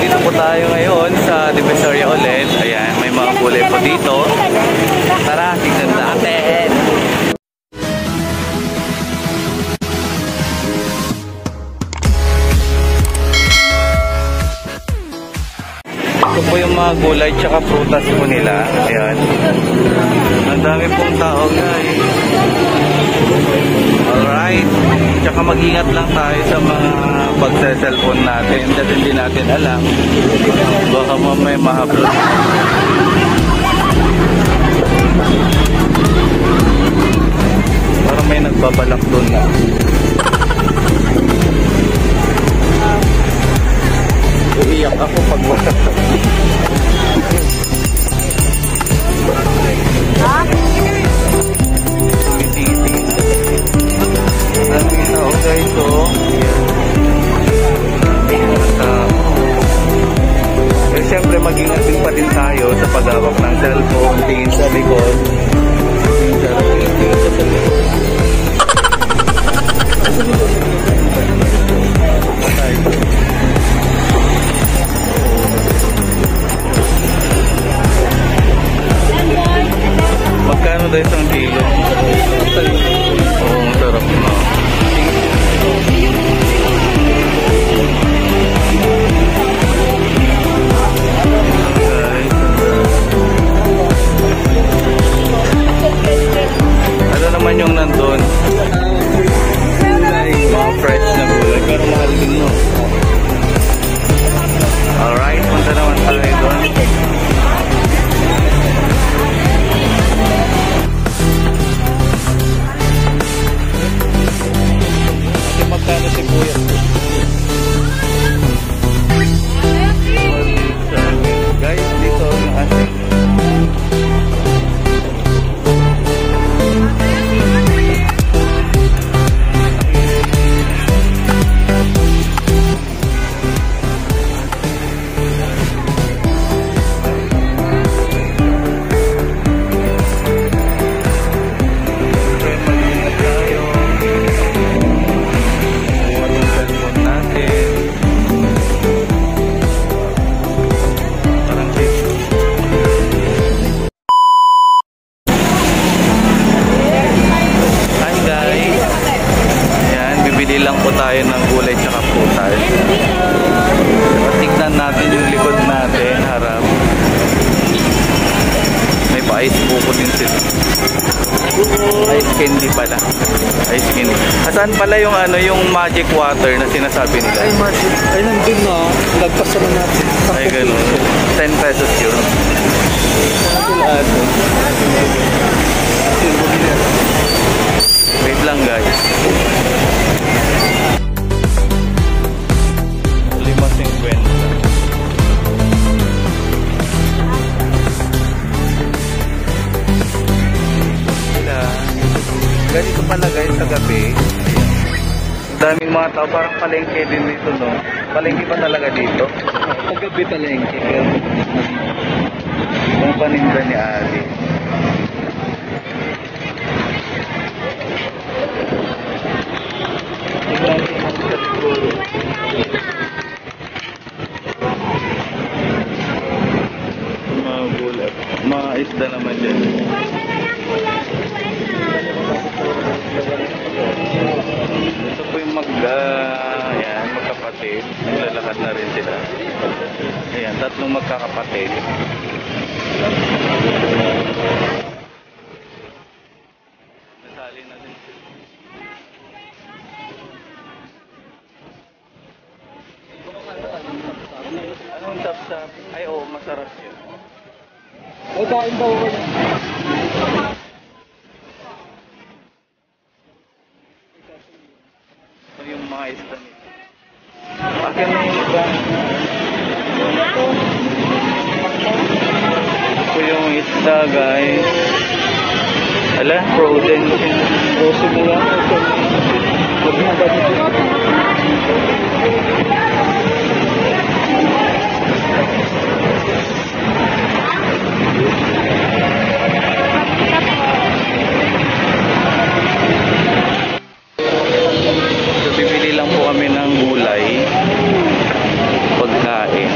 Nandito po tayo ngayon sa Divisoria ulit. Ayan, may mga gulay po dito. Tara, tignan natin. Ito po yung mga gulay tsaka prutas po nila. Ayan. Ang dami pong tao, guys. Alright. Tsaka mag-ingat lang tayo sa mga pagsa-cellphone natin. Dahil hindi natin alam. Baka mamaya ma-upload. Parang may nagbabalak doon na. Iiyak ako pag wala. Ang tao guys, oh. Eh, siyempre mag-ingat din pa din tayo sa paghawak ng cellphone, tingin sa likod. Magkano daw isang kilo? Oo, masarap na. Ano naman yung nandun? Mga fresh na gulay, pero mahal din no. Alright, punta naman tayo doon. Magkano si Kuya? Guys, dito yung ating lang po tayo ng gulay tsaka prutas. Tignan natin yung likod natin, harap. May pa-ice buko din sila. Ice candy pala. Ice candy. Saan pala yung ano, yung magic water na sinasabi nila? Ay, magic. Ay, nandun na. Lagpas naman natin. Ay, ganun. 10 pesos yun. Wait lang guys. 5.50. Ganito pala guys sa gabi. Daming mga tao, parang palengke din dito, no? Palengke pa talaga dito? Sa gabi palengke. Ang paninda ni Ali. Mga isda naman dyan. Ito po yung ayan, magkapatid. Naglalakad na rin sila. Ayan, tatlong magkakapatid. Nasali na din sila. Anong tap-tap? Ay, oo, masarap yun. Ay, kain daw ko na. Ito yung mga isda nito. Akin na yung iba. Ito yung isda, guys. Ala, frozen. Frozen mo lang. Huwag na ba dito? So, bibili lang po kami ng gulay, pagkain.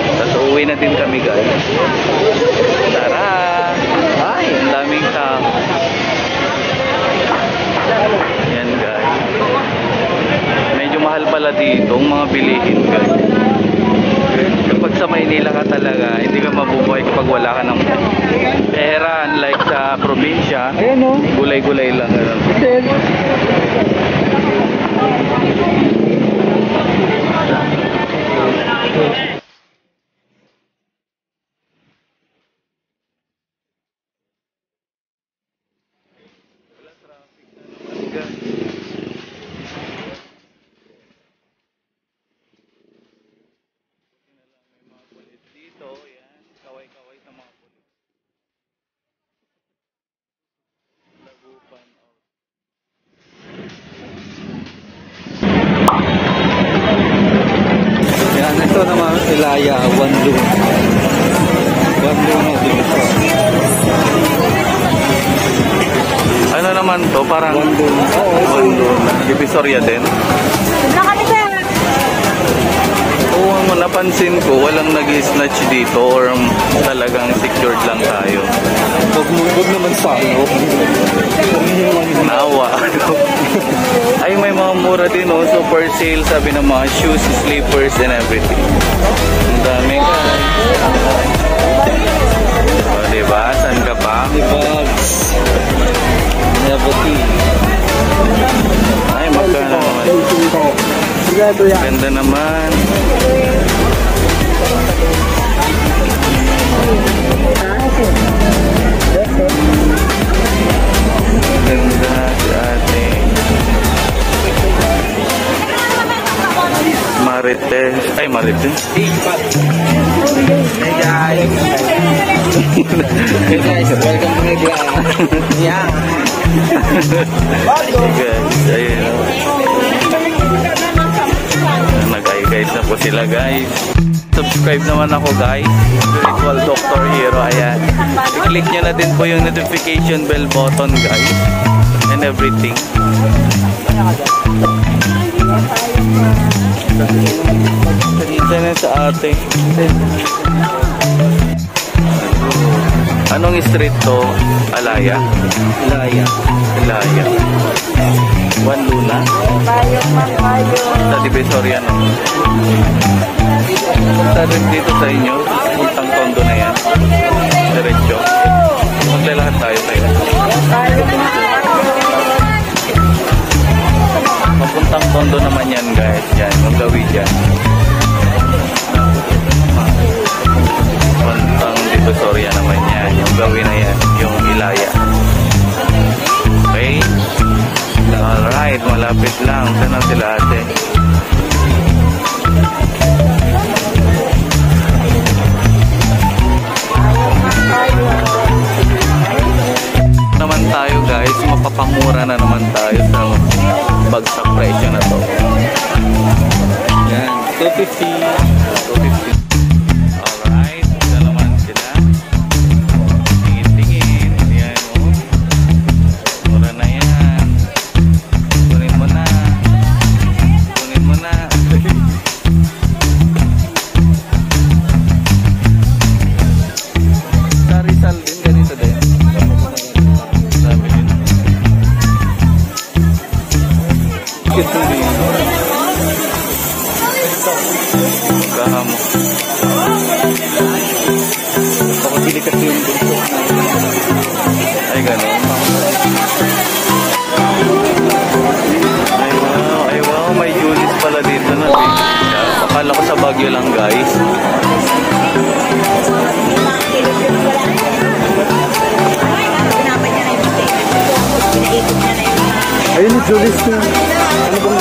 din kami guys. Tara! Ay, ang daming tao. Yan guys. Medyo mahal pala dito ang mga bilihin guys. Kapag sa Maynila ka talaga, hindi ka mabubuhay kapag wala ka ng pera. Unlike sa probinsya, Ayan o. gulay-gulay lang. Ganun. Hotel. Dito, yan, kaway-kaway sa mga pulis. Lagupan. Yan, ito naman Ilaya, Wanlu. Wanlu na dito. Ano naman to? Parang Wanlu. Wando na. Divisoria din. Oo, mo napansin ko, walang nag-snatch dito or talagang secured lang tayo. Huwag naman sa ano. Nawa. Ay, may mga mura din oh. Super sale, sabi ng mga shoes, slippers, and everything. Ang dami guys. O, diba? Saan ka pa? Bags. Nebuti. Ay, magkano naman. Ganda naman. Ganda si ate. Marites. Ay, Marites. Hey guys. Hey guys, welcome to my vlog. Yeah. Guys, ayun. Nag-guys na po sila guys. Subscribe naman ako guys. Spiritual Dr. Hero. Ayan. I-click nyo na din po yung notification bell button guys. And everything. Dito na sa ate. Anong street to? Alaya? Ilaya. Alaya. One Luna? Sa Divisoria no? Punta rin dito sa inyo. Puntang Tondo na yan. Diretso. Maglalakad tayo tayo. Papuntang Tondo naman yan guys. Yan. Yung gawin dyan. Puntang Divisoria naman yan. Yung gawin na yan. Yung Ilaya. Okay? Alright. Malapit lang. Saan na sila ate? Naman tayo guys. Mapapamura na naman tayo sa bagsak presyo na to. Yan, 250. 250. Alright, ito naman sila. Tingin-tingin. Yan o. Mura na yan. Kunin mo na. Kunin mo na. Sa Rizal din, ganito din. Sabi din. Ito din. Kahamo. Pakabili kasi yung dito. Ay, gano'n. Ay, wow. May unit pala dito na. Akala ko sa Baguio lang, guys. Ayun, Julius na. Ano bang